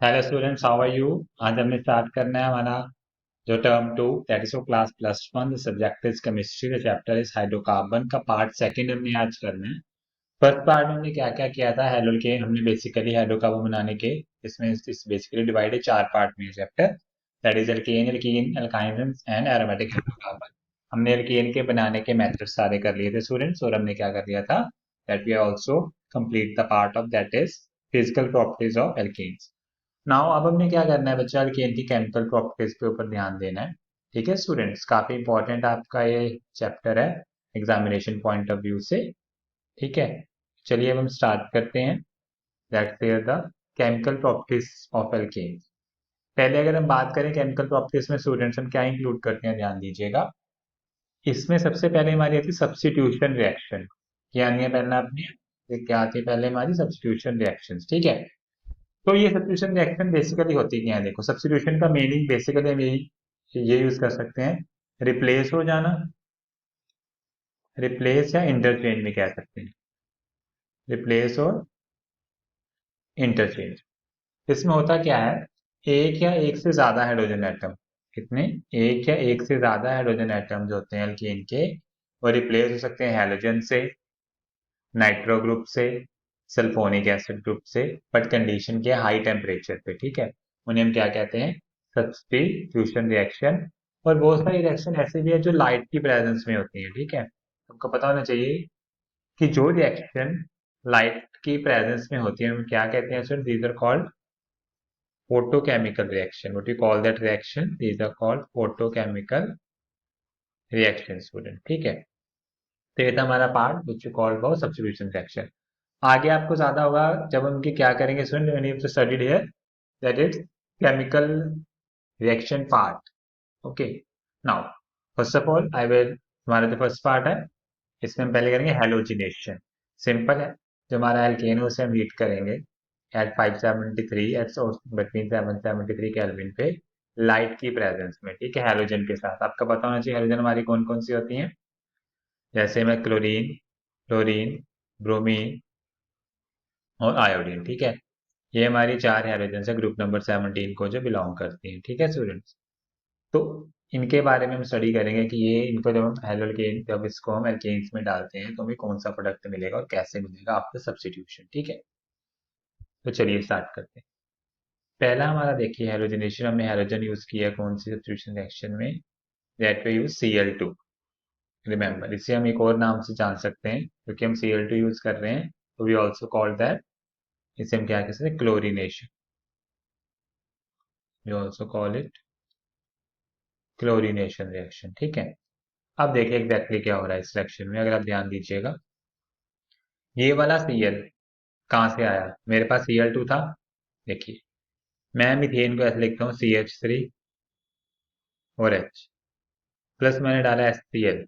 Hello students, how are you. आज हमने start करना है हमारा जो term two, that is class +1। Subject is chemistry, the chapter is hydrocarbon का पार्ट सेकंड हमने आज करना है। फर्स्ट पार्ट में हमने क्या क्या किया था, एल्केन हमने बेसिकली हाइड्रोकार्बन बनाने के, इसमें इस बेसिकली डिवाइडेड 4 पार्ट में chapter, that is alkane, alkene, alkynes and aromatic hydrocarbon. हमने एल्केन के बनाने के मेथड सारे कर लिए थे स्टूडेंट्स, और हमने क्या कर लिया था, that we also complete the part of that is physical properties of alkanes. Now अब हमने क्या करना है बच्चा, एल्केन की केमिकल प्रॉपर्टीज के ऊपर ध्यान देना है। ठीक है स्टूडेंट्स, काफी इंपॉर्टेंट आपका ये चैप्टर है एग्जामिनेशन पॉइंट ऑफ व्यू से। ठीक है, चलिए अब हम स्टार्ट करते हैं। That's the chemical properties of alkene. पहले अगर हम बात करें केमिकल प्रॉपर्टीज में स्टूडेंट्स, हम क्या इंक्लूड करते हैं ध्यान दीजिएगा। इसमें सबसे पहले हमारी आती है सब्स्टिट्यूशन रिएक्शन। यानी पहला अपने ये क्या आती है, पहले हमारी सब्स्टिट्यूशन रिएक्शन। ठीक है, तो ये सब्स्टिट्यूशन रिएक्शन बेसिकली होती क्या है, देखो सब्स्टिट्यूशन का मीनिंग बेसिकली हम यही ये यूज कर सकते हैं, रिप्लेस हो जाना, रिप्लेस या इंटरचेंज में कह सकते हैं, रिप्लेस और इंटरचेंज। इसमें होता क्या है, एक या एक से ज्यादा हाइड्रोजन एटम, कितने, एक या एक से ज्यादा हाइड्रोजन एटम जो होते हैं एल्कीन के, वो रिप्लेस हो सकते हैं हैलोजन से, नाइट्रो ग्रुप से, सल्फोनिक एसिड ग्रुप से, बट कंडीशन के हाई टेम्परेचर पे। ठीक है, उन्हें हम क्या कहते हैं, सब्स्टिट्यूशन रिएक्शन। और बहुत सारी रिएक्शन ऐसे भी है जो लाइट की प्रेजेंस में होती है। ठीक है, हमको पता होना चाहिए कि जो रिएक्शन लाइट की प्रेजेंस में होती है हम क्या कहते हैं, sir these are called photochemical reaction. What you call that reaction, these are called photochemical reaction student. ठीक है, तो ये था हमारा part which you called about substitution reaction. आगे आपको ज्यादा होगा जब हम उनकी क्या करेंगे student, when you have studied here that is chemical reaction part. Okay, now first of all I will, हमारा जो फर्स्ट पार्ट है इसमें हम पहले करेंगे हेलोजिनेशन। सिंपल है, जो हमारा एल्केन है उसे हम हीट करेंगे एट 573 एट बिटवीन 773 केल्विन पे, लाइट की प्रेजेंस में। ठीक है, हेलोजन के साथ। आपका पता होना चाहिए हेलोजन हमारी कौन कौन सी होती हैं, जैसे में क्लोरीन, क्लोरीन, ब्रोमीन और आयोडीन। ठीक है, ये हमारी 4 हेलोजन है ग्रुप नंबर 17 को जो बिलोंग करती हैं। ठीक है स्टूडेंट्स, तो इनके बारे में हम स्टडी करेंगे कि ये इनको जब हम एल्केन, जब इसको हम एल्केन्स में डालते हैं तो हमें कौन सा प्रोडक्ट मिलेगा और कैसे मिलेगा आफ्टर सब्स्टिट्यूशन। ठीक है, तो चलिए स्टार्ट करते हैं। पहला हमारा देखिए हेलोजनेशन, हमने हेलोजन यूज किया कौन सी सब्स्टिट्यूशन रिएक्शन में, that we use Cl2। Remember, इसे हम एक और नाम से जान सकते हैं क्योंकि हम Cl2 यूज कर रहे हैं, तो वी ऑल्सो कॉल दैट, इसे हम क्या कह सकते हैं, chlorination. We also call it chlorination reaction. ठीक है, अब देखिए एग्जैक्टली क्या हो रहा है इस रिएक्शन में, अगर आप ध्यान दीजिएगा। ये वाला Cl कहाँ से आया, मेरे पास Cl2 था। देखिए मैं मीथेन को ऐसे लिखता हूँ CH3 और H, प्लस मैंने डाला HCl,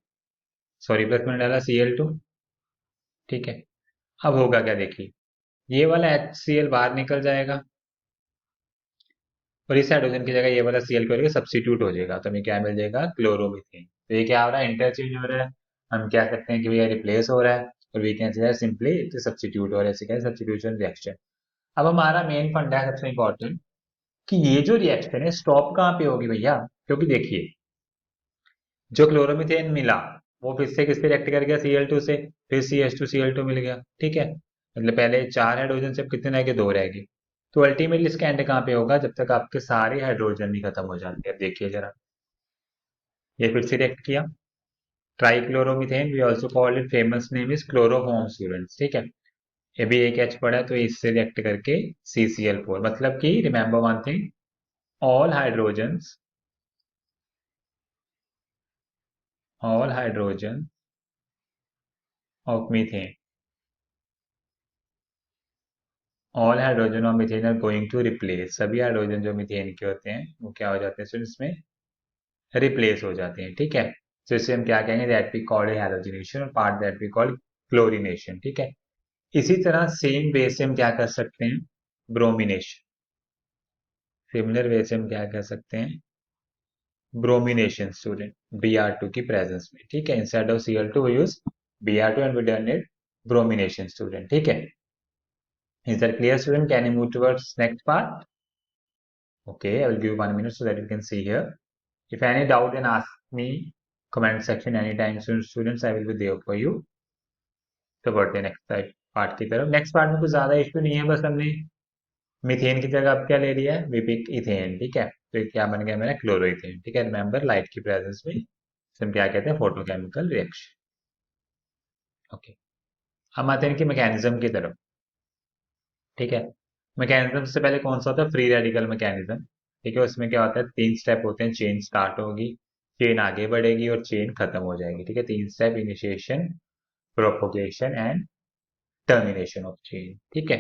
सॉरी प्लस मैंने डाला Cl2। ठीक है, अब होगा क्या देखिए, ये वाला HCl बाहर निकल जाएगा और इस हाइड्रोजन की जगह ये वाला Cl करके सब्स्टिट्यूट हो जाएगा, तो हमें क्या मिल जाएगा, क्लोरोमीथेन। तो ये क्या हो रहा है, इंटरचेंज हो रहा है। हम क्या सकते हैं कि भैया रिप्लेस हो रहा है, और we can say simply substitute हो रहा है, इसे क्या है, सब्स्टिट्यूशन रिएक्शन। अब हमारा मेन फंडा है सबसे इंपॉर्टेंट, कि ये जो रिएक्शन है स्टॉप कहाँ पे होगी भैया, क्योंकि देखिए जो क्लोरोमीथेन मिला वो फिर से किससे रिएक्ट कर गया, Cl2 से, फिर CH2Cl2 मिल गया। ठीक है, मतलब पहले 4 हाइड्रोजन से अब कितने रह गए, 2 रह गए। तो अल्टीमेटली इसका एंड कहाँ पे होगा, जब तक आपके सारे हाइड्रोजन ही खत्म हो जाते हैं। अब देखिए जरा, ये फिर से रिएक्ट किया, trichloromethane, we also called it, famous name is chloroform students. ठीक है, ये भी एक H पड़ा है तो इससे रिएक्ट करके CCl4, मतलब कि remember one thing, all hydrogens, all hydrogen of methane, all hydrogen of methane are going to replace, सभी हाइड्रोजन जो मीथेन के होते हैं वो क्या हो जाते हैं, so इसमें रिप्लेस हो जाते हैं। ठीक है, तो इसे हम क्या कहेंगे, दैट वी कॉल्ड हैलोजिनेशन, और part that we called chlorination. ठीक है, इसी तरह सेम वे से हम क्या कर सकते हैं, ब्रोमिनेशन। सिमिलर वे से हम क्या कर सकते हैं, ब्रोमिनेशन स्टूडेंट, Br2 की प्रेजेंस में। ठीक है, instead of Cl2 we use Br2 and we done it bromination student. ठीक है, is that clear student, can you move towards next part. Okay, I will give you 1 minute so that you can see here. If any doubt, then ask me comment section anytime soon, students. I will be there for you. तो बढ़ते हैं next part की तरफ. Next part में कुछ ज्यादा issue नहीं है, बस हमने मीथेन की जगह अब क्या ले लिया है, विपिक इथेन. ठीक है, तो ये क्या बन गया मेरा, क्लोरोइथेन. ठीक है, रिमेंबर लाइट की प्रेजेंस में हम क्या कहते हैं, फोटोकेमिकल रिएक्शन. ओके, हम आते हैं इनकी मैकेनिज्म की तरफ. ठीक है, मैकेनिज्म से पहले कौन सा होता है, फ्री रेडिकल मैकेनिज्म. ठीक है, उसमें क्या होता है, 3 स्टेप होते हैं. चेन स्टार्ट होगी, चेन आगे बढ़ेगी और चेन खत्म हो जाएगी. ठीक है, 3 step, initiation, propagation and termination of chain. ठीक है,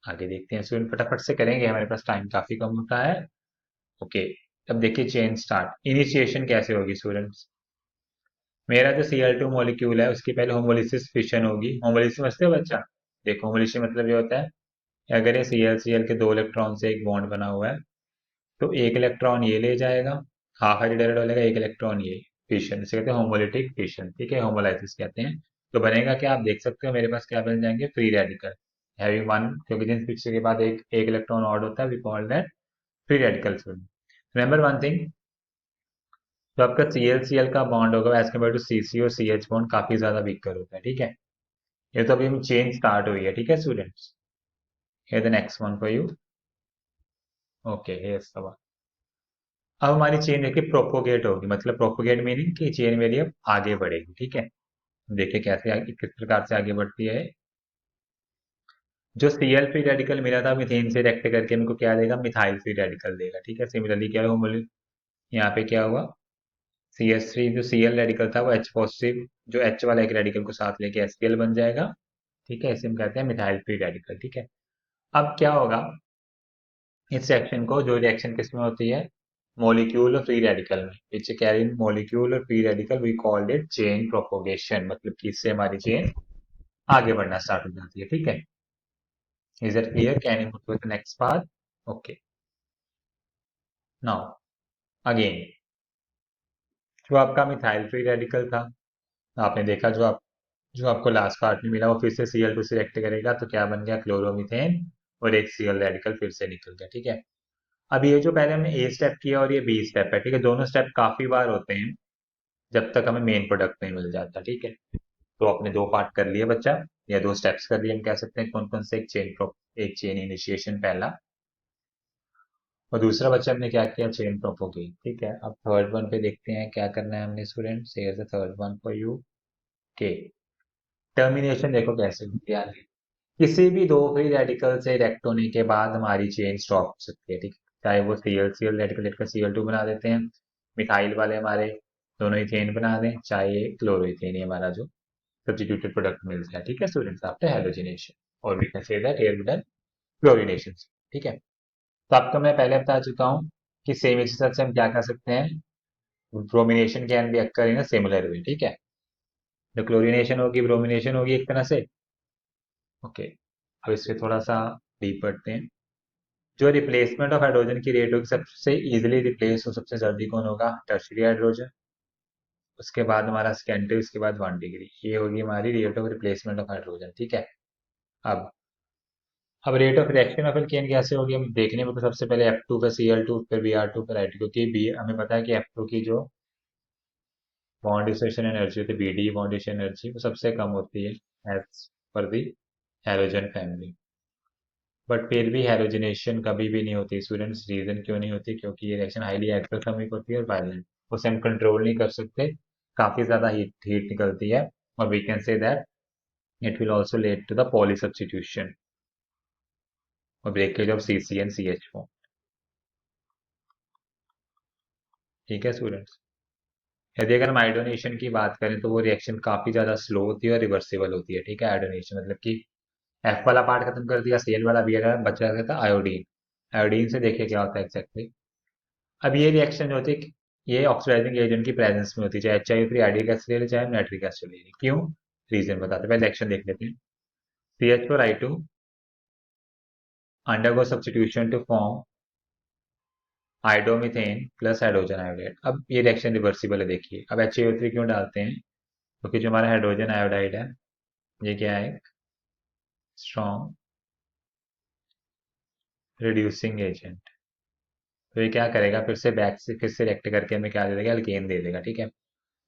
आगे देखते हैं स्टूडेंट, फटाफट से करेंगे, हमारे पास टाइम काफी कम होता है. ओके, अब देखिए चेन स्टार्ट, इनिशिएशन कैसे होगी स्टूडेंट्स. मेरा जो Cl2 मॉलिक्यूल है उसकी पहले होमोलिसिस फिशन होगी. होमोलिसिस समझते हो बच्चा, देखो होमोलिसिस मतलब ये होता है अगर ये Cl के 2 इलेक्ट्रॉन से एक बॉन्ड बना हुआ है तो एक इलेक्ट्रॉन ये ले जाएगा, हाफ हाइड्रोडाइड वालेगा, एक इलेक्ट्रॉन ये. फिशन इसे कहते हैं होमोलिटिक फिशन. ठीक है, होमोलाइसिस कहते हैं. तो बनेगा क्या, आप देख सकते हो मेरे पास क्या बन जाएंगे, फ्री रेडिकल हैविंग वन, क्योंकि जिन फिक्स के बाद एक एक इलेक्ट्रॉन और होता है, we call that free radical. Remember one thing, जो आपका Cl का बॉन्ड होगा एज कम्पेयर टू Cc और CH बॉन्ड काफी ज्यादा वीकर होता है. ठीक है, ये तो अभी चेन स्टार्ट हुई है. ठीक है स्टूडेंट्स, ये the next one for you. Okay, ये सवाल. अब हमारी चेन देखिए प्रोपोगेट होगी, मतलब प्रोपोगेट मीनिंग कि चेन मेरी अब आगे बढ़ेगी. ठीक है, देखिए कैसे किस प्रकार से आगे बढ़ती है. जो Cl फ्री रेडिकल मिला था मिथेन से रिएक्ट करके मेरे को क्या देगा, मिथाइल फ्री रेडिकल देगा. ठीक है, सिमिलरली क्या हुआ, यहाँ पे क्या हुआ, CH3 जो Cl रेडिकल था वो H पॉजिटिव, जो H वाला एक रेडिकल को साथ लेके HCl बन जाएगा. ठीक है, इसे हम कहते हैं मिथाइल फ्री रेडिकल. ठीक है, अब क्या होगा, इस रिएक्शन को, जो रिएक्शन किस में होती है, मॉलिक्यूल और फ्री रेडिकल में, विच कैरी मॉलिक्यूल और free radical, we called it chain propagation. मतलब कि इससे हमारी चेन आगे बढ़ना स्टार्ट हो जाती है. ठीक है, is it clear, can you move to the next part. Okay, now again, जो आपका मिथाइल फ्री रेडिकल था, आपने देखा जो आपको लास्ट पार्ट में मिला वो फिर से Cl2 से रिएक्ट करेगा तो क्या बन गया, क्लोरोमीथेन, और एक Cl रेडिकल फिर से निकल गया. ठीक है, अब ये जो पहले हमने ए स्टेप किया और ये बी स्टेप है. ठीक है, दोनों स्टेप काफी बार होते हैं जब तक हमें मेन प्रोडक्ट नहीं मिल जाता. ठीक है, तो आपने 2 पार्ट कर लिए बच्चा, या 2 स्टेप्स कर लिए हम कह सकते हैं. कौन कौन से, एक चेन इनिशिएशन पहला, और दूसरा बच्चा हमने क्या किया, चेन प्रोपोगेट. ठीक है, अब थर्ड वन पे देखते हैं क्या करना है हमने student. Here the third one for you. के टर्मिनेशन देखो कैसे होती है. किसी भी 2 फ्री रेडिकल से रिएक्ट होने के बाद हमारी चेन स्टॉप हो सकती है. ठीक है, चाहे वो Cl रेडिकल लेकर Cl2 बना देते हैं, मिथाइल वाले हमारे दोनों इथेन बना दें, चाहे क्लोरोइथेन हमारा जो सब्स्टिट्यूटेड प्रोडक्ट मिलता है. ठीक है स्टूडेंट्स, आफ्टर हेलोजिनेशन, और we can say that here we done chlorination. ठीक है, तो आपको मैं पहले बता चुका हूँ कि सेम इसी तरह से हम क्या कर सकते हैं, bromination can be occur in a similar way. ठीक है, जो क्लोरीनेशन होगी ब्रोमिनेशन होगी एक तरह से. ओके, अब इस पे थोड़ा सा डीप पढ़ते हैं. जो रिप्लेसमेंट ऑफ हाइड्रोजन की रेट होगी, सबसे इजीली रिप्लेस हो सबसे जल्दी कौन होगा, टर्शियरी हाइड्रोजन. उसके बाद हमारा सेकेंडरी, उसके बाद 1 डिग्री. ये होगी हमारी rate of replacement of hydrogen. ठीक है, अब अब rate of reaction of alkene कैसे होगी, हम देखने में तो सबसे पहले F2 पे Cl2 फिर Br2 फिर I2, क्योंकि बी हमें पता है कि F2 की जो बॉन्ड डिस्ट्रक्शन एनर्जी होती है, BD बॉन्ड डिस्ट्रक्शन एनर्जी, वो सबसे कम होती है as per the halogen family. But फिर भी हैलोजिनेशन कभी भी नहीं होती स्टूडेंट्स. रीजन क्यों नहीं होती, क्योंकि ये रिएक्शन हाईली एक्सोथर्मिक होती है और वायलेंट, उसे हम कंट्रोल नहीं कर सकते, काफी ज्यादा हीट हीट निकलती है. और we can say that it will also lead to the poly substitution और breakage of CC and CH4. ठीक है स्टूडेंट्स, यदि अगर हम आयोडोनेशन की बात करें तो वो रिएक्शन काफी ज्यादा स्लो होती है और रिवर्सिबल होती है. ठीक है, आयोडोनेशन मतलब कि F वाला पार्ट खत्म कर दिया, Cl वाला बी वाला बचा रहता आयोडीन. आयोडीन से देखिए क्या होता है एग्जैक्टली. अब ये रिएक्शन जो होती है, ये ऑक्सीडाइजिंग एजेंट की प्रेजेंस में होती है, चाहे HIO3 आइडियक एसिड ले ले, चाहे नाइट्रिक एसिड ले ले. क्यों, रीजन बताते, पहले रिएक्शन देख लेते हैं. CH4I2 undergo substitution to form hydromethane plus hydrogen iodide. अब ये रिएक्शन रिवर्सिबल है. देखिए अब HIO3 क्यों डालते हैं, क्योंकि जो हमारा हाइड्रोजन आयोडाइड है ये क्या है, स्ट्रॉन्ग रिड्यूसिंग एजेंट. तो ये क्या करेगा, फिर से बैक से फिर से रिएक्ट करके हमें क्या दे देगा, एल्केन दे देगा। ठीक है,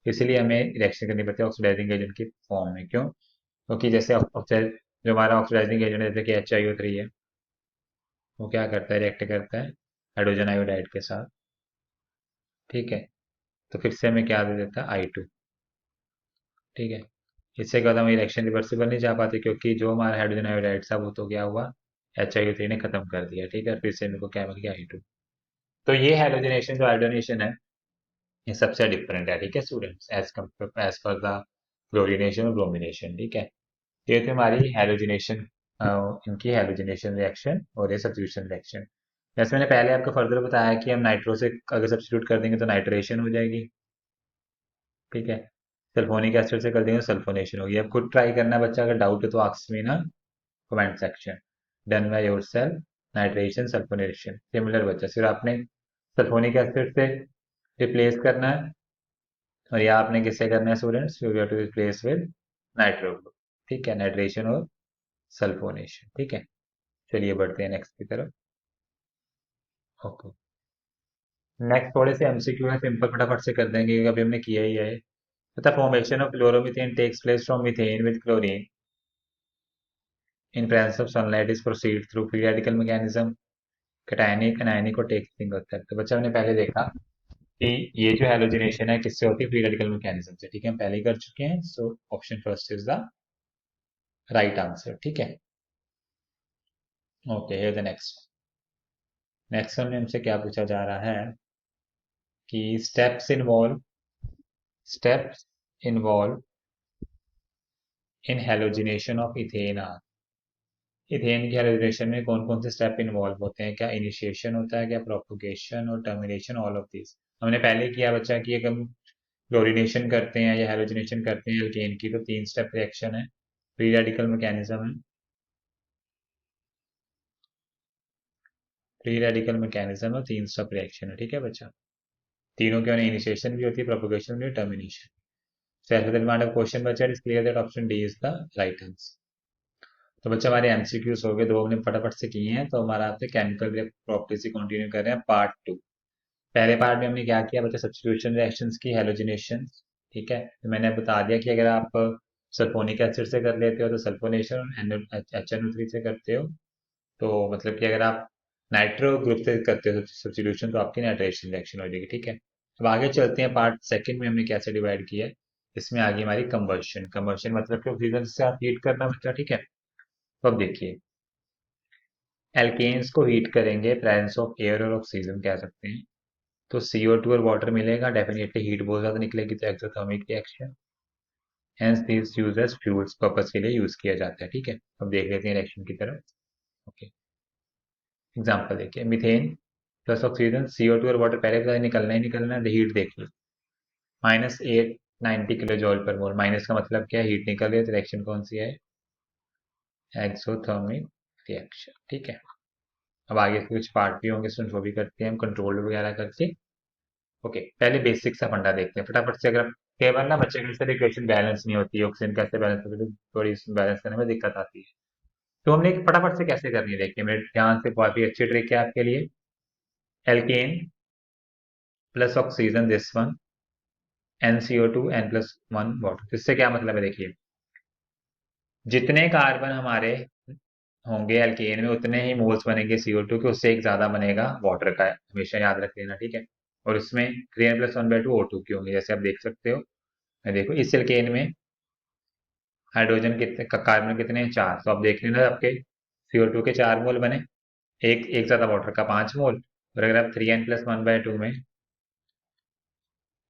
इसीलिए हमें रिएक्शन करनी पड़ती है ऑक्सीडाइजिंग एजेंट की फॉर्म में। क्यों? क्योंकि जैसे ऑक्साइड जो हमारा ऑक्सीडाइजिंग एजेंट है, जैसे कि HiO3 है, वो क्या करता है, रिएक्ट करता है हाइड्रोजन आयोडाइड के साथ। ठीक है, तो फिर से हमें क्या दे देता है, I2। ठीक है, इससे क्या होता है, हमारी रिएक्शन रिवर्सिबल नहीं जा पाती, क्योंकि जो हमारा हाइड्रोजन आयोडाइड था वो तो क्या हुआ, HiO3 ने खत्म कर दिया। ठीक है, फिर से मेरे को क्या मिल गया, I2। तो ये हाइड्रोजनेशन जो हाइड्रोजनेशन है, ये सबसे डिफरेंट है। ठीक है students, as per the chlorination और ब्रोमिनेशन। ठीक है, ये थी हमारी हेलोजिनेशन, इनकी हेलोजिनेशन रिएक्शन और ये सब्स्टिट्यूशन रिएक्शन। जैसे मैंने पहले आपको फर्दर बताया कि हम नाइट्रो से अगर सब्स्टिट्यूट कर देंगे तो नाइट्रेशन हो जाएगी। ठीक है, सल्फोनिक एसिड से कर देंगे तो सल्फोनेशन होगी। अब खुद ट्राई करना बच्चा, अगर डाउट है तो आस्क मी ना comment section. Done by yourself, nitration sulphonation similar बच्चा, सिर्फ आपने सल्फोनिक एसिड से रिप्लेस करना है, और यहाँ आपने किससे करना है students, you have to replace with nitro. ठीक है, नाइट्रेशन और सल्फोनेशन। ठीक है, चलिए बढ़ते हैं नेक्स्ट की तरफ। ओके, नेक्स्ट थोड़े से एमसीक्यू है, सिंपल फटाफट से कर देंगे क्योंकि अभी हमने किया ही है। पता, formation of chloromethane takes place from methane with chlorine in presence of sunlight is proceed through free radical mechanism. Cationic anionic और टेक्सिंग होता है। तो बच्चा हमने पहले देखा कि ये जो हेलोजिनेशन है किससे होती है, फ्री रेडिकल मैकेनिज्म से। ठीक है, हम पहले ही कर चुके हैं, so option first is the right answer. ठीक है, okay, here the next. Next में हमसे क्या पूछा जा रहा है कि steps involve in halogenation of ethane are. Ethane की हेलोजिनेशन में कौन कौन से स्टेप इन्वॉल्व होते हैं? क्या इनिशिएशन होता है, क्या प्रोपोगेशन और टर्मिनेशन, ऑल ऑफ दिस। हमने पहले किया बच्चा कि अगर हम क्लोरीनेशन करते हैं या हेलोजिनेशन करते हैं एल्केन की, तो 3 स्टेप रिएक्शन है, फ्री रेडिकल मैकेनिज्म है, फ्री रेडिकल मैकेनिज्म और 3 स्टेप रिएक्शन है। ठीक है बच्चा, तीनों के इनिशिएशन भी होती है, प्रोपोगेशन भी, termination. Self demand of question बच्चा, it is clear that option D is the right answer. तो बच्चा हमारे एमसीक्यूज हो गए, 2 हमने फटाफट से किए हैं। तो हमारा आपसे केमिकल प्रॉपर्टी से कंटिन्यू कर रहे हैं, पार्ट 2। पहले पार्ट में हमने क्या किया बच्चा, सब्स्टिट्यूशन रिएक्शंस की, हेलोजिनेशन। ठीक है, तो मैंने बता दिया कि अगर आप सल्फोनिक एसिड से कर लेते हो तो सल्फोनेशन, HNO3 से करते हो तो मतलब कि अगर आप नाइट्रो ग्रुप से करते हो सब्स्टिट्यूशन तो आपकी नाइट्रेशन रिएक्शन हो जाएगी। ठीक है, अब आगे चलते हैं, पार्ट सेकंड में हमने कैसे डिवाइड किया है। इसमें आगे हमारी कंबर्शन। कंबर्शन मतलब कि ऑक्सीजन से आप हीट करना बच्चा। ठीक है, तो अब देखिए, एल्केन्स को हीट करेंगे, प्रेजेंस ऑफ एयर और ऑक्सीजन कह सकते हैं, तो CO2 और वाटर मिलेगा, डेफिनेटली हीट बहुत ज्यादा निकलेगी, तो exothermic reaction. Hence this use as fuels purpose के लिए यूज किया जाता है। ठीक है, अब देख लेते हैं रिएक्शन की तरफ। ओके, एग्जांपल देखिए, मीथेन प्लस ऑक्सीजन, CO2 और वाटर पहले पता निकलना ही निकलना है, हीट देख लो, -890 किलो जॉल पर मोल। माइनस का मतलब क्या है, हीट निकल रही है, तो रिएक्शन कौन सी है, एक्सोथर्मिक रिएक्शन। ठीक है, अब आगे कुछ पार्ट भी होंगे, वो भी करते हैं हम कंट्रोल वगैरह करके। ओके, पहले बेसिक सा फंडा देखते हैं फटाफट से। अगर कई बार ना बच्चे के साथ इक्वेशन बैलेंस नहीं होती है, ऑक्सीजन कैसे बैलेंस होती है, तो थोड़ी बैलेंस करने में दिक्कत आती है। तो हमने फटाफट से कैसे करनी है देखिए, मेरे ध्यान से, बहुत ही अच्छी ट्रिक है आपके लिए। Alkane plus oxygen, this one, NCO2 N+1 water. इससे क्या मतलब है देखिए, जितने कार्बन हमारे होंगे एल्केन में उतने ही मोल्स बनेंगे CO2 के, उससे एक ज्यादा बनेगा वाटर का, हमेशा याद रख लेना। ठीक है, और उसमें 3n+1/2 O2 की होंगे, जैसे आप देख सकते हो। देखो इस एल्केन में हाइड्रोजन कितने, कार्बन कितने हैं, 4। तो आप देख लेना, आपके CO2 के 4 मोल बने, एक ज्यादा वाटर का 5 मोल। और अगर आप 3n+1/2 में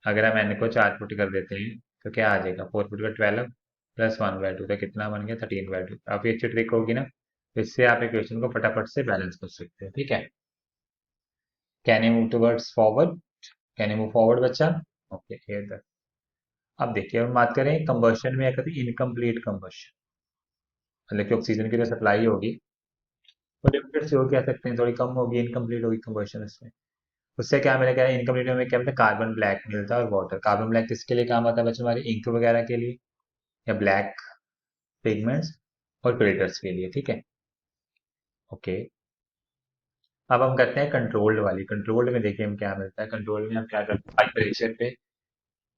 अगर हम n को 4 पुट कर देते हैं तो क्या आ जाएगा, 4 पुट का 12 +1/2, तो कितना बन गया, 13/2। काफी अच्छी ट्रिक होगी ना, तो इससे आप इक्वेशन को फटाफट से बैलेंस कर सकते हो। ठीक है, can you move towards forward, can you move forward बच्चा। ओके, हियर द, अब देखिए हम बात करें कंबर्शन में, क्या कहते हैं, इनकम्प्लीट कंबर्शन, मतलब कि ऑक्सीजन की जो सप्लाई होगी वो लिमिटेड सी हो, कह सकते हैं थोड़ी कम होगी, इनकम्प्लीट होगी कंबर्शन इसमें। उससे क्या मिलेगा, इनकम्प्लीट में क्या मिलता है, कार्बन ब्लैक मिलता है और वाटर। कार्बन ब्लैक किसके लिए काम आता है बच्चों, हमारी इंक वगैरह के लिए, या ब्लैक पिगमेंट्स और फिल्टर्स के लिए। ठीक है, ओके, अब हम करते हैं कंट्रोल्ड वाली। कंट्रोल्ड में देखिए हम क्या मिलता है। कंट्रोल्ड में हम क्या करते हैं, हाई प्रेशर पे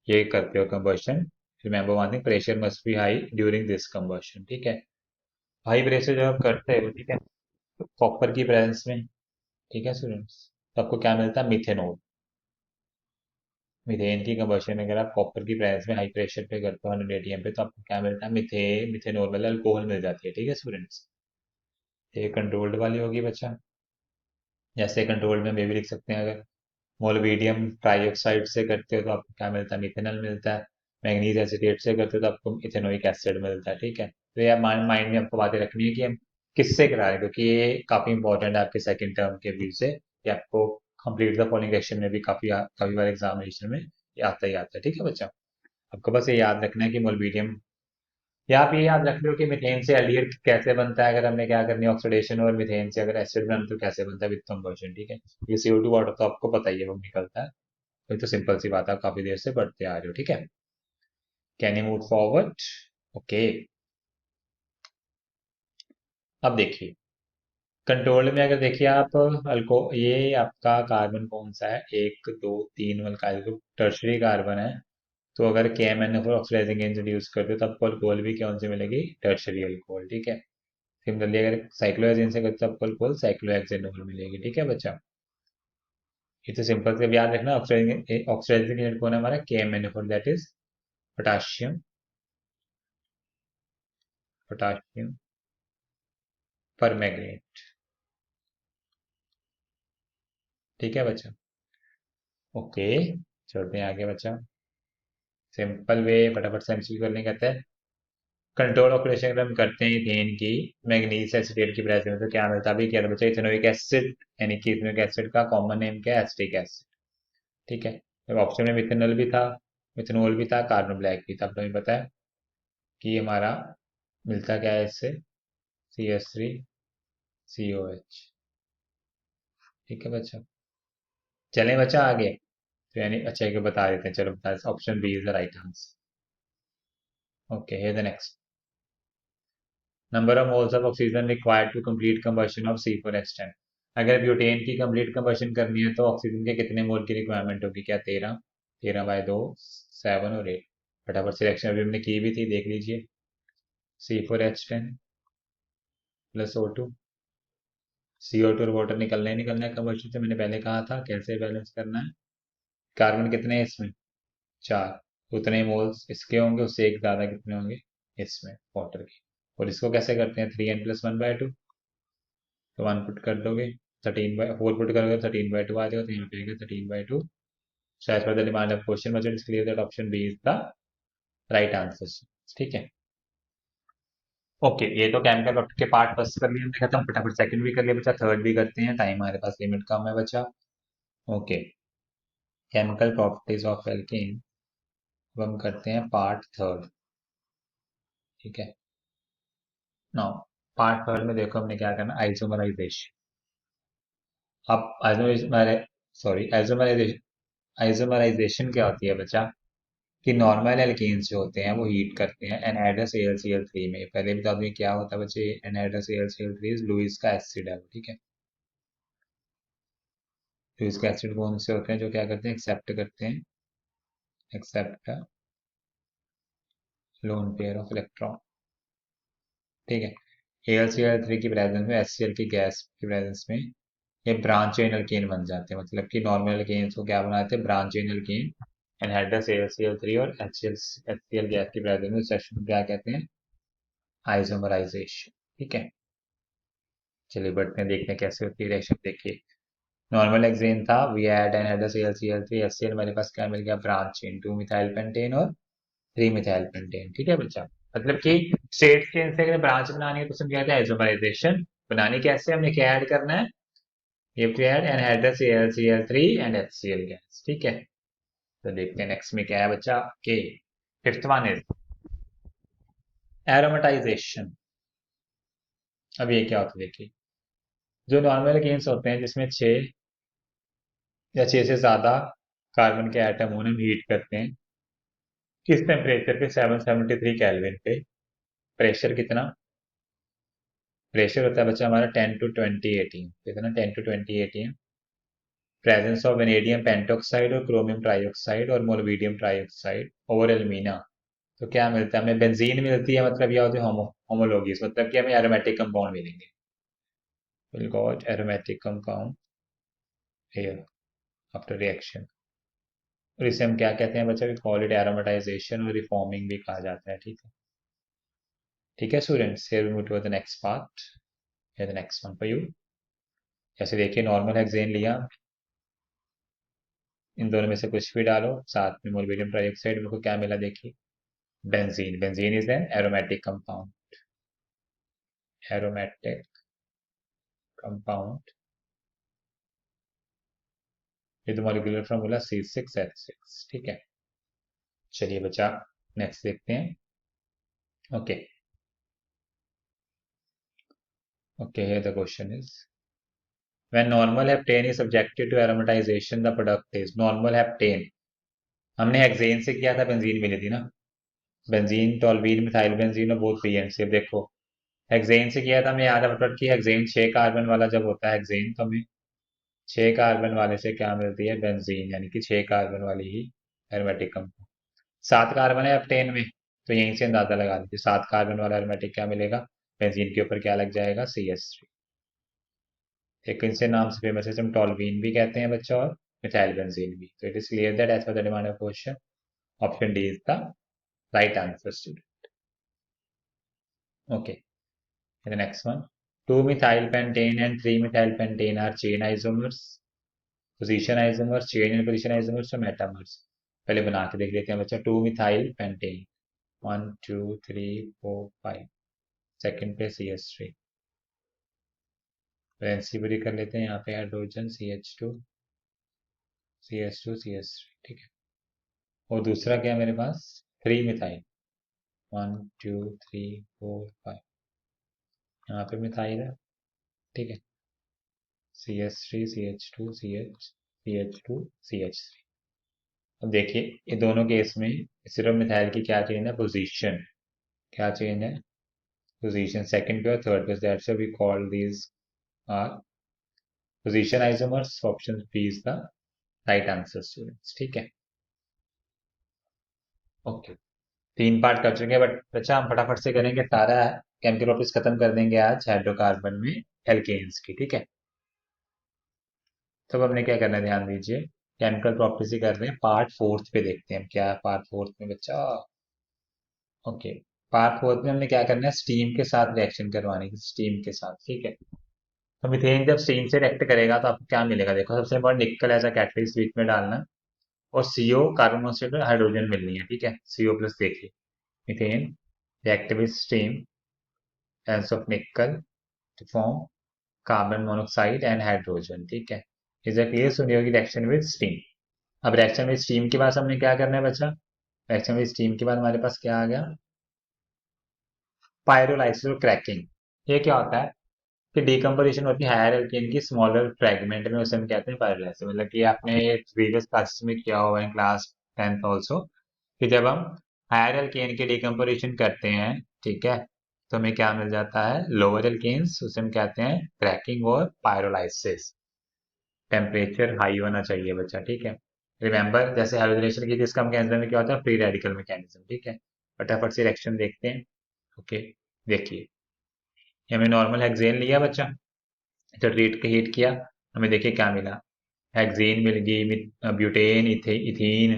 ये करते हो combustion. Remember one thing, pressure must be high during this combustion, ठीक है। हाई प्रेशर जब आप करते हो, ठीक है, कॉपर की प्रेजेंस में, ठीक है स्टूडेंट्स, तो आपको क्या मिलता है, मिथेनॉल। मीथेन की कंबशन अगर आप कॉपर की प्रेजेंस में हाई प्रेशर पे करते हो 100 एटीएम पे, तो आपको क्या मिलता है, मिथेनॉल मतलब अल्कोहल मिल जाती है, ठीक है स्टूडेंट्स। ये कंट्रोल्ड वाली होगी बच्चा। जैसे कंट्रोल्ड में हम ये भी लिख सकते हैं, अगर मोलबीडियम ट्राइऑक्साइड से करते हो तो आपको क्या मिलता है, मिथेनॉल मिलता है। मैग्नीज एसिटेट से करते हो तो आपको इथेनोइक एसिड मिलता है, ठीक है। तो ये माइंड में आपको बातें रखनी है कि हम किससे करा रहे हैं, क्योंकि ये काफी इंपॉर्टेंट है आपके सेकंड टर्म के व्यू से। ये आपको कंप्लीट द फॉलोइंग क्वेश्चन में भी काफी बार एग्जामिनेशन में ये आता ही आता है, ठीक है बच्चा। आपको बस ये याद रखना है कि मोलबीडियम, या आप ये याद रख लो कि मीथेन से एल्डिहाइड कैसे बनता है, अगर हमने क्या करनी है ऑक्सीडेशन, और मीथेन से अगर एसिड बनाना तो कैसे बनता है विद कंबशन, ठीक है। ये CO2 वाटर तो आपको पता ही है वो निकलता है। ये तो सिंपल सी बात है, आप काफी देर से पढ़ते आ रहे हो, ठीक है। Can you move forward? Okay. अब देखिए कंट्रोल में अगर देखिए आप, अल्को ये आपका कार्बन कौन सा है, 1 2 3 वाला कार्बन टर्शरी कार्बन है। तो अगर KMnO4 ऑक्सीडाइजिंग इंट्रोड्यूस करते हो तो आपको अल्कोहल भी कौन सी मिलेगी, टर्शरी अल्कोहल, ठीक है। सिमिलरली अगर साइक्लोहेक्सेन से करते हो आपको अल्कोहल साइक्लोहेक्सेनोल मिलेगी, ठीक है बच्चा। ये तो सिंपल से याद रखना, ऑक्सीडाइजिंग एजेंट कौन है हमारा, KMnO4, that is potassium, potassium permanganate, ठीक है बच्चा। ओके, चलते हैं आगे बच्चा। सिंपल वे फटाफट से एमसीक्यू करने कहते हैं। कंट्रोल ऑपरेशन अगर हम करते हैं इथेन की मैग्नीज एसिटेट की प्रेजेंस में, तो क्या मिलता है, अभी क्या था बच्चा, इथेनोइक एसिड, यानी कि इथेनोइक एसिड का कॉमन नेम क्या है, एसिटिक एसिड, ठीक है। तो ऑप्शन में मिथेनॉल भी था, मिथेनॉल भी था, कार्बन ब्लैक भी था। अब तो हमें पता है कि हमारा मिलता क्या है इससे, CH3COH, ठीक है बच्चा। चलें बच्चा आगे। तो यानी अच्छा है कि बता देते हैं, चलो बता देते, option B is the right answer. Okay, here the next. Number of moles of oxygen required to complete combustion of C4H10। अगर ब्यूटेन की कंप्लीट कंबशन करनी है तो ऑक्सीजन के कितने मोल की रिक्वायरमेंट होगी, क्या 13, 13/2, 7 और 8। फटाफट सिलेक्शन अभी हमने की भी थी, देख लीजिए। C4H10 प्लस O2, CO2 और वाटर निकलना ही निकलना है कंबशन से, मैंने पहले कहा था कैसे बैलेंस करना है। कार्बन कितने हैं इसमें, 4, उतने ही मोल्स इसके होंगे, उससे एक ज्यादा कितने होंगे इसमें वाटर के। और इसको कैसे करते हैं, 3n+1/2, तो 1 पुट कर दोगे, 4 पुट करोगे 13/2 आ जाएगा, तो यहाँ पे आएगा 13/2। So as per the demand of question, मुझे it's clear that option B is the right answer, ठीक है। ओके, ये तो केमिकल के पार्ट फर्स्ट कर लिए हमने खत्म, फटाफट सेकंड भी कर लिया बच्चा, थर्ड भी करते हैं, टाइम हमारे पास लिमिट कम है बच्चा। Okay, chemical properties of alkene, अब हम करते हैं पार्ट थर्ड, ठीक है। नाउ पार्ट थर्ड में देखो हमने क्या करना, आइसोमराइजेशन। अब आइसोमराइजेशन, सॉरी आइसोमराइजेशन, आइसोमराइजेशन क्या होती है बच्चा, कि नॉर्मल एल्केन्स जो होते हैं वो हीट करते हैं एनहाइड्रस AlCl3 में। पहले बता दूं ये क्या होता है बच्चे, एनहाइड्रस AlCl3 लुईस का एसिड है, ठीक है। लुईस का एसिड कौन से होते हैं जो क्या करते हैं, एक्सेप्ट करते हैं, except lone pair of electron, ठीक है। AlCl3 की प्रेजेंस में, HCl की गैस की प्रेजेंस में ये ब्रांच चेन एल्केन बन जाते हैं, मतलब कि नॉर्मल एल्केन्स को क्या बनाते हैं, branch chain alkene. Anhydrous AlCl3 और HCl गैस की प्रेजेंस में सेशन को क्या कहते हैं, आइसोमराइजेशन, ठीक है। चलिए बढ़ते हैं, देखते हैं कैसे होती है रिएक्शन, देखिए। नॉर्मल एक्सेन था, we add anhydrous AlCl3 HCl, मेरे पास क्या मिल गया, ब्रांच चेन 2 मिथाइल पेंटेन और 3 मिथाइल पेंटेन, ठीक है बच्चा। मतलब कि स्टेट चेन से अगर ब्रांच बनानी है तो उसमें क्या है, आइसोमराइजेशन बनानी, कैसे हमने क्या ऐड करना है, ये to add anhydrous AlCl3 and HCl gas, ठीक है। तो देखते हैं नेक्स्ट में क्या है बच्चा, के फिफ्थ वन इज एरोमेटाइजेशन। अब ये क्या होता है देखिए, जो नॉर्मल केन्स होते हैं जिसमें 6 या 6 से ज्यादा कार्बन के एटम होने, हम हीट करते हैं किस टेम्परेचर पे, 773 केल्विन पे। प्रेशर कितना, प्रेशर होता है बच्चा हमारा 10 to 20 ATM, कितना 10 to 20 ATM। Presence of vanadium pentoxide और क्रोमियम ट्राइऑक्साइड और मोलिब्डेनम ट्राइऑक्साइड ओवर एल्मीना। तो क्या मिलता है हमें? बेंजीन मिलती है, मतलब यह होती है होमोलोगीज, मतलब कि हमें एरोमेटिक कंपाउंड मिलेंगे। Will got aromatic compound here after reaction. और इसे हम क्या कहते हैं बच्चा? वी कॉल इट एरोमेटाइजेशन और रिफॉर्मिंग भी कहा जाता है। ठीक है, ठीक है students, here we move to the next part, here the next one for you. जैसे देखिए नॉर्मल हेक्सेन लिया, इन दोनों में से कुछ भी डालो, साथ में मोलिब्डेनम ट्राइऑक्साइड, मेरे को क्या मिला देखिए? Benzene. Benzene is an aromatic compound, aromatic compound with molecular formula C6H6। ठीक है, चलिए बच्चा नेक्स्ट देखते हैं। Okay okay, here the question is when normal heptane is subjected to aromatization the product is normal heptane। हमने hexane से किया था, बेंजीन मिली थी ना, बेंजीन, टोल्यूइन, मिथाइल बेंजीन और बोथ BNC। अब देखो हेक्सेन से किया था, हमें याद है मतलब कि हेक्सेन 6 कार्बन वाला जब होता है हेक्सेन, तो हमें 6 कार्बन वाले से क्या मिलती है? बेंजीन, यानी कि 6 कार्बन वाली ही एरोमेटिक कंपाउंड। 7 कार्बन है हेप्टेन में, तो यहीं से अंदाजा लगा लीजिए 7 कार्बन वाला एरोमेटिक क्या मिलेगा? बेंजीन के ऊपर क्या लग जाएगा? CH3। एक इनसे नाम से फेमस है, हम टोल्यूइन भी कहते हैं बच्चा, और मिथाइल बेंजीन भी। तो it is clear that as per the demand of question option D is the right answer student. Okay, the next one, 2-methylpentane and 3-methylpentane are chain isomers, position isomers, chain and position isomers or metamers। पहले बना के देख लेते हैं बच्चा। 2-methylpentane, 1 2 3 4 5, second पे CH3, valency पूरी कर लेते हैं, यहाँ पे हाइड्रोजन CH2 CH2 CH3। ठीक है, और दूसरा क्या है मेरे पास? 3-मिथाइल, 1 2 3 4 5, यहाँ पे मिथाइल है। ठीक है, CH3 CH2 CH CH2 CH3। अब देखिए ये दोनों केस में सिर्फ मिथाइल की क्या चेंज है? पोजीशन। क्या चेंज है? पोजीशन, सेकंड पे और थर्ड पे, that's why we call these are position isomers. Option B is the right answer students. ठीक है, ओके, 3 पार्ट कर चुके हैं, बट बच्चा हम फटाफट से करेंगे, सारा केमिकल प्रॉपर्टीज खत्म कर देंगे आज हाइड्रोकार्बन में एल्केन्स की। ठीक है, तो अब हमने क्या करना है ध्यान दीजिए, केमिकल प्रॉपर्टीज ही कर रहे हैं। पार्ट फोर्थ पे देखते हैं हम क्या है पार्ट फोर्थ में बच्चा। ओके, पार्ट फोर्थ में हमने क्या करना है? स्टीम के साथ रिएक्शन करवानी है, स्टीम के साथ। ठीक है, तो मीथेन जब स्टीम से रिएक्ट करेगा तो आपको क्या मिलेगा? देखो सबसे इम्पोर्टेंट, निकल एज अ कैटलिस्ट बीच में डालना, और CO कार्बन मोनोऑक्साइड और हाइड्रोजन मिलनी है। ठीक है, CO प्लस देखिए, methane react with steam as of nickel to form carbon monoxide and hydrogen. ठीक है, इज अ क्लियर सुनियोगी रिएक्शन विद स्टीम। अब रिएक्शन विद स्टीम के बाद हमने क्या करना है बच्चा? रिएक्शन विद स्टीम के बाद हमारे पास क्या आ गया? पायरोलाइसिस और क्रैकिंग। ये क्या होता है कि डिकम्पोजिशन होती है हायर एल्केन की स्मॉलर फ्रेगमेंट में, उसे हम कहते हैं पायरोलाइसिस। मतलब कि आपने प्रीवियस क्लासेस में किया हुआ है क्लास 10th ऑल्सो, कि जब हम हायर एल्केन की डिकम्पोजिशन करते हैं, ठीक है, तो हमें क्या मिल जाता है? लोअर एल्केन्स, उसे हम कहते हैं क्रैकिंग और पायरोलाइसिस। टेम्परेचर हाई होना चाहिए बच्चा। ठीक है, रिमेंबर जैसे हाइड्रोजनेशन की जिसका मैकेनिज्म में क्या होता है? Free radical mechanism. ठीक है, फटाफट से रिएक्शन देखते हैं। ओके, देखिए हमने नॉर्मल हेक्सेन लिया बच्चा, तो हीट किया, हमें देखिए क्या मिला? हेक्सेन मिल गई, ब्यूटेन, इथीन,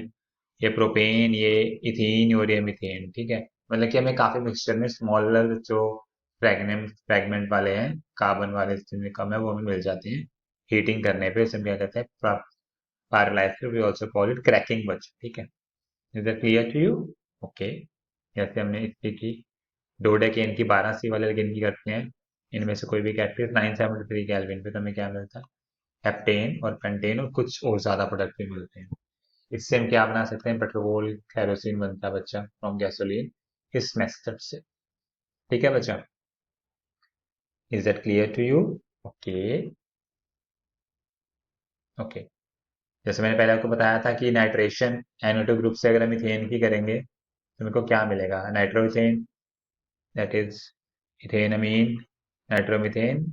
ये प्रोपेन, ये इथीन और ये मीथेन। ठीक है, मतलब कि हमें काफी मिक्सचर में स्मॉलर जो फ्रेगमेंट वाले हैं, कार्बन वाले जिनमें कम है, वो हमें मिल जाते हैं हीटिंग करने पे। इसे हम क्या कहते हैं? Pyrolysis, we also call it cracking बच्चा। ठीक है, is that clear to you? Okay, जैसे हमने इसकी की डोडेकेन की 12C वाले एल्केन की करते हैं, इनमें से कोई भी कैटलिस्ट 973 केल्विन पे, तो हमें क्या मिलता है? हेप्टेन और पेंटेन और कुछ और ज्यादा प्रोडक्ट भी मिलते हैं। इससे हम क्या बना सकते हैं? पेट्रोल केरोसिन बनता है बच्चा फ्रॉम गैसोलीन, इस मेथड से। ठीक है बच्चा, is that clear to you? Okay okay, जैसे मैंने पहले आपको बताया था कि नाइट्रेशन NO2 ग्रुप से अगर हम इथेन की करेंगे तो मेरे को क्या मिलेगा? Nitrogen, that is ethanamine, nitromethane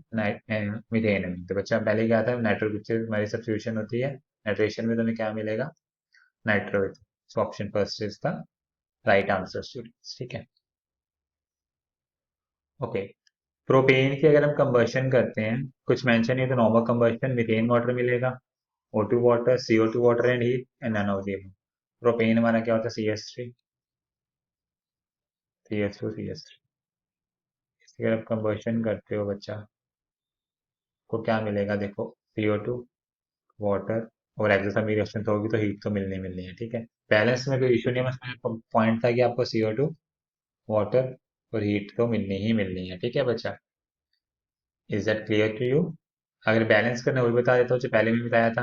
methane है। तो बच्चा पहले क्या था, नाइट्रो हमारी सब्स्टिट्यूशन होती है, नाइट्रेशन में तुम्हें क्या मिलेगा, nitro. So option first is the right answer students, ठीक है। ओके, प्रोपेन की अगर हम कंबशन करते हैं, कुछ मेंशन नहीं है तो नॉर्मल कंबशन, मीथेन वाटर मिलेगा, O2 water, CO2 water and heat and none of the above. Propane हमारा क्या होता है, CH3, CH2, CH3। इसकी अगर आप कंबशन करते हो बच्चा, को क्या मिलेगा, देखो CO2 वाटर और एक्सोथर्मिक रिएक्शन तो होगी तो हीट तो मिलनी मिलनी है, ठीक है। बैलेंस में कोई इशू नहीं है, बस मेरा पॉइंट था कि आपको CO2 वाटर और हीट तो मिलनी ही मिलनी है, ठीक है बच्चा। Is that clear to you? अगर बैलेंस करना वो भी बता देता हूँ, जो पहले भी बताया था।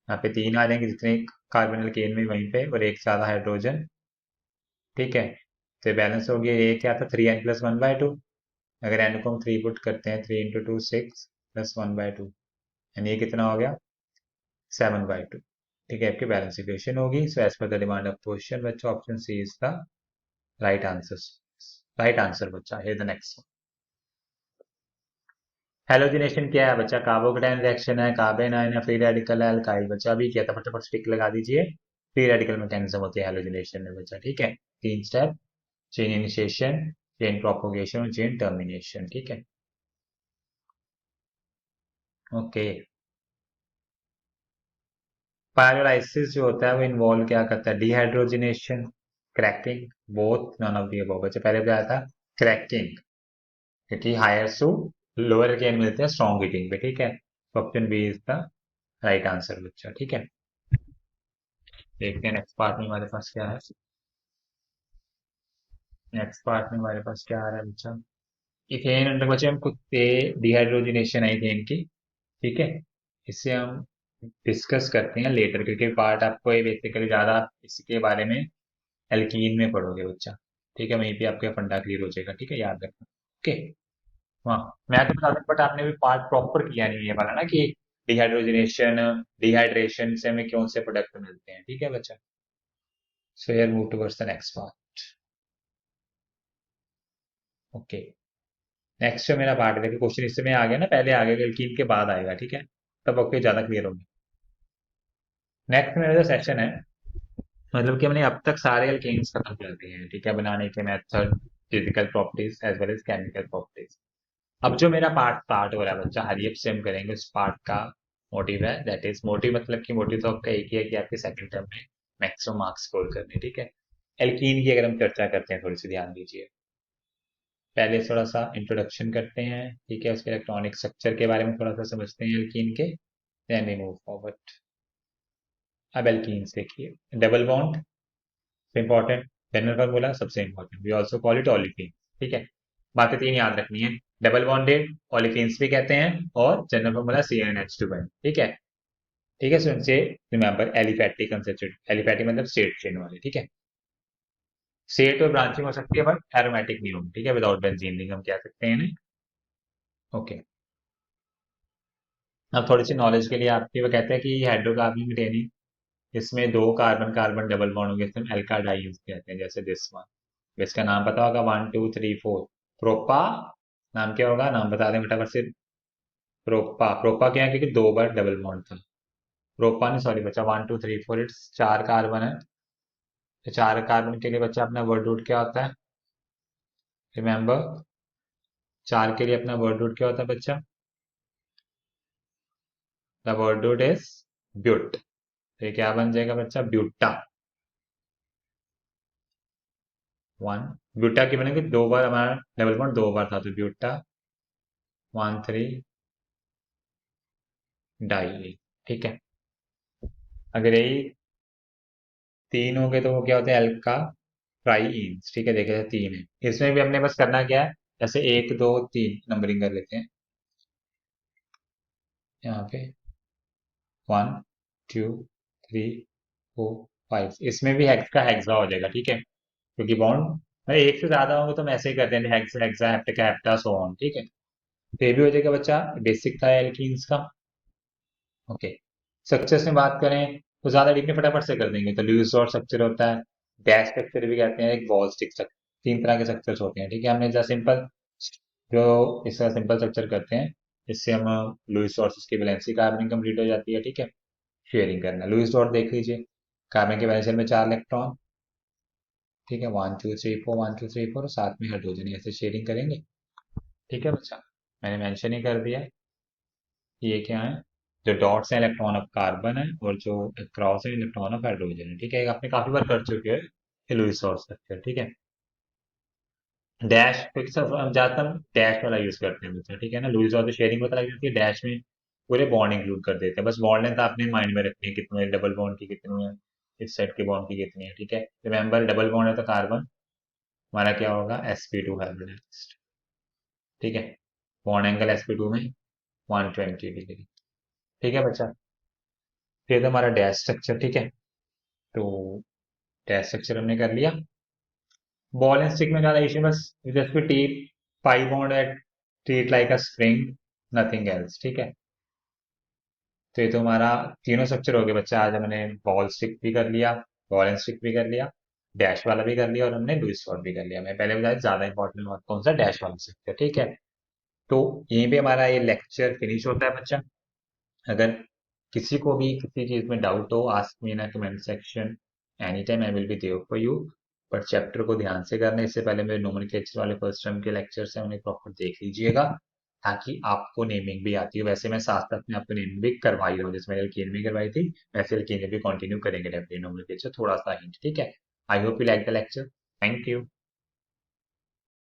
यहाँ पे 3 आ जाएंगे, जितने कार्बन एल्केन में वहीं पे, और एक ज्यादा हाइड्रोजन, ठीक है। तो बैलेंस हो गया, ये क्या था, 3n+1/2। अगर n को हम 3 पुट करते हैं, 3 × 2 6 +1/2, यानी ये कितना हो गया, 7/2, ठीक है। आपकी बैलेंस इक्वेशन होगी। So as per the demand of question बच्चा, option C is the right answer. Right answer बच्चा, हियर द नेक्स्ट। हेलोजिनेशन क्या है बच्चा, कार्बोकेटाइन रिएक्शन है, कार्बन आयन है, फ्री रेडिकल है, अल्काइल। बच्चा अभी किया था, फटाफट टिक लगा दीजिए। फ्री रेडिकल मैकेनिज्म होती है हेलोजिनेशन में बच्चा, ठीक है। 3 step, chain initiation, chain propagation और चेन टर्मिनेशन, ठीक है। ओके, पायरोलाइसिस जो होता है वो इन्वॉल्व क्या करता है, dehydrogenation, cracking, both, none of the above. बच्चा पहले बताया था क्रैकिंग, क्योंकि हायर टू लोअर केन मिलते हैं स्ट्रॉन्ग हीटिंग पे, ठीक है। Option B is the right answer बच्चा, ठीक है। देखते हैं नेक्स्ट पार्ट में हमारे पास क्या है। नेक्स्ट पार्ट में हमारे पास क्या आ रहा है बच्चा, इथेन अंडर बच्चे हम कुछ डिहाइड्रोजिनेशन है इथेन की, ठीक है। इससे हम डिस्कस करते हैं लेटर, क्योंकि पार्ट आपको ये बेसिकली ज्यादा इसके बारे में एल्कीन में पढ़ोगे बच्चा, ठीक है। वहीं पे आपका फंडा क्लियर हो जाएगा, ठीक है, याद रखना। ओके, हाँ, मैं तो बता दूं, बट आपने भी पार्ट प्रॉपर किया नहीं है वाला ना, कि डिहाइड्रोजिनेशन, डिहाइड्रेशन से हमें कौन से प्रोडक्ट मिलते हैं, ठीक है बच्चा। So here move towards the next part. Okay, next जो मेरा पार्ट है, देखिए क्वेश्चन इसमें आ गया ना, पहले आ गया, एल्कीन के बाद आएगा, ठीक है। तब आपको ज्यादा क्लियर होगी। नेक्स्ट मेरा जो सेक्शन है, मतलब कि हमने अब तक सारे एल्केन्स खत्म कर दिए हैं, ठीक है, बनाने के method, physical properties as well as chemical properties. अब जो मेरा पार्ट स्टार्ट हो रहा है बच्चा, हरी से हम करेंगे उस पार्ट का। मोटिव है, दैट इज मोटिव, मतलब कि मोटिव तो आपका एक ही है कि आपके सेकंड टर्म में मैक्सिमम मार्क्स स्कोर करने, ठीक है। एल्कीन की अगर हम चर्चा करते हैं, थोड़ी सी ध्यान दीजिए। पहले थोड़ा सा इंट्रोडक्शन करते हैं, ठीक है, उसके इलेक्ट्रॉनिक स्ट्रक्चर के बारे में थोड़ा सा समझते हैं एल्कीन के, देन वी मूव फॉरवर्ड। अब एल्कीन्स देखिए, double bond important, general formula सबसे important, we also call it olefin, ठीक है। बातें 3 याद रखनी है, डबल बॉन्डेड ओलिफिन्स भी कहते हैं, और जनरल फॉर्मूला CnH2 बन, ठीक है। ठीक है, सो इनसे रिमेंबर एलिफैटिक कंसेप्ट, एलिफैटिक मतलब स्ट्रेट चेन वाले, ठीक है। स्ट्रेट और ब्रांचिंग हो सकती है बट एरोमेटिक नहीं होगी, ठीक है, विदाउट बेंजीन रिंग हम कह सकते हैं इन्हें। ओके, अब थोड़ी सी नॉलेज के लिए आपके, वो कहते हैं कि हाइड्रोकार्बन रिटेनिंग, इसमें 2 कार्बन कार्बन डबल बॉन्ड होंगे, इसमें एल्काडाइंस कहते हैं, जैसे दिस वन। इसका नाम पता होगा, 1 2 3 4, प्रोपा। नाम क्या होगा, नाम बता दें फटाफट से। प्रोपा, प्रोपा क्या है, क्योंकि 2 बार डबल बॉन्ड था। प्रोपा नहीं, सॉरी बच्चा, 1 2 3 4, इट्स 4 कार्बन है। तो 4 कार्बन के लिए बच्चा अपना वर्ड रूट क्या होता है, रिमेंबर। 4 के लिए अपना वर्ड रूट क्या होता है बच्चा, the word root is but. तो ये क्या बन जाएगा बच्चा, ब्यूटा। 1, ब्यूटा की बनेगी 2 बार, हमारा डबल बॉन्ड 2 बार था, तो ब्यूटा 1 3 डाई, ठीक है। अगर यही 3 हो गए तो वो क्या होते हैं, एल्का ट्राईन्स, ठीक है। देखे 3 है, इसमें भी हमने बस करना क्या है, जैसे 1 2 3 नंबरिंग कर लेते हैं यहाँ पे, 1 2 3 4 5। इसमें भी हेक्स का हेक्सा हो जाएगा, ठीक है, क्योंकि बॉन्ड एक से ज्यादा होंगे तो हम ऐसे ही करते हैं, hexa hexa hepta hepta so on, ठीक है। तो ये भी हो जाएगा बच्चा, बेसिक था एल्कीन्स का। ओके, स्ट्रक्चर्स में बात करें तो ज्यादा डीप में फटाफट से कर देंगे, तो लुईस डॉट स्ट्रक्चर होता है, डैश स्ट्रक्चर भी कहते हैं, एक बॉल स्टिक स्ट्रक्चर। 3 तरह के स्ट्रक्चर्स होते हैं, ठीक है। हमने जैसे सिंपल जो इसका सिंपल स्ट्रक्चर करते हैं, इससे हम लुईस डॉट्स की वैलेंसी कार्बन कंप्लीट हो जाती है, ठीक है। शेयरिंग करना, लुईस डॉट देख लीजिए, कार्बन के वैलेंस शेल में 4 इलेक्ट्रॉन, ठीक है, 1 2 3 4 1 2 3 4, और साथ में हाइड्रोजन ऐसे शेयरिंग करेंगे, ठीक है बच्चा। मैंने मेंशन ही कर दिया है। ये क्या है, जो डॉट्स हैं इलेक्ट्रॉन ऑफ कार्बन है, और जो क्रॉस है इलेक्ट्रॉन ऑफ हाइड्रोजन है, ठीक है। आपने काफी बार कर चुके हैं लुईस डॉट स्ट्रक्चर, ठीक है। डैश, क्योंकि सब हम ज्यादातर डैश वाला यूज करते हैं बच्चा, ठीक है ना। लुईस डॉट से शेयरिंग पता लग जाती है, डैश में पूरे बॉन्ड इंक्लूड कर देते हैं। बस बॉन्ड लेंथ आपने माइंड में रखनी है, कितने डबल बॉन्ड की कितनी है, इस सेट के बॉन्ड की कितनी है, ठीक है। रिमेंबर, डबल बॉन्ड है तो कार्बन हमारा क्या होगा, sp2 हाइब्रिडाइज्ड, ठीक है। बॉन्ड एंगल sp2 में 120 डिग्री, ठीक है बच्चा। फिर तो हमारा डैश स्ट्रक्चर, ठीक है। तो डैश स्ट्रक्चर हमने कर लिया। बॉल एंड स्टिक में ज्यादा इश्यू, बस just be tip pi bond at, treat like a spring, nothing else, ठीक है। तो ये तो हमारा तीनों स्ट्रक्चर हो गए बच्चा। आज हमने बॉल स्टिक भी कर लिया, बॉल एंड स्टिक भी कर लिया, डैश वाला भी कर लिया, और हमने लुईस शॉट भी कर लिया। मैं पहले बताया ज्यादा इंपॉर्टेंट बात कौन सा, डैश वाला स्ट्रक्चर, ठीक है। तो यहीं पे हमारा ये लेक्चर फिनिश होता है बच्चा। अगर किसी को भी किसी चीज में डाउट हो, ask me in comment section, any time I will be there for you. पर चैप्टर को ध्यान से करना, इससे पहले मेरे नोमेनक्लेचर वाले फर्स्ट टर्म के लेक्चर्स हैं, उन्हें प्रॉपर देख लीजिएगा, ताकि आपको नेमिंग भी आती हो। वैसे मैं साथ साथ में आपको नेमिंग भी करवाई रहा हूँ, जैसे मैंने एल्केन में करवाई थी, वैसे एल्केन में भी कंटिन्यू करेंगे डेफिनेटली नोमेनक्लेचर, थोड़ा सा हिंट, ठीक है। I hope you like the lecture. Thank you.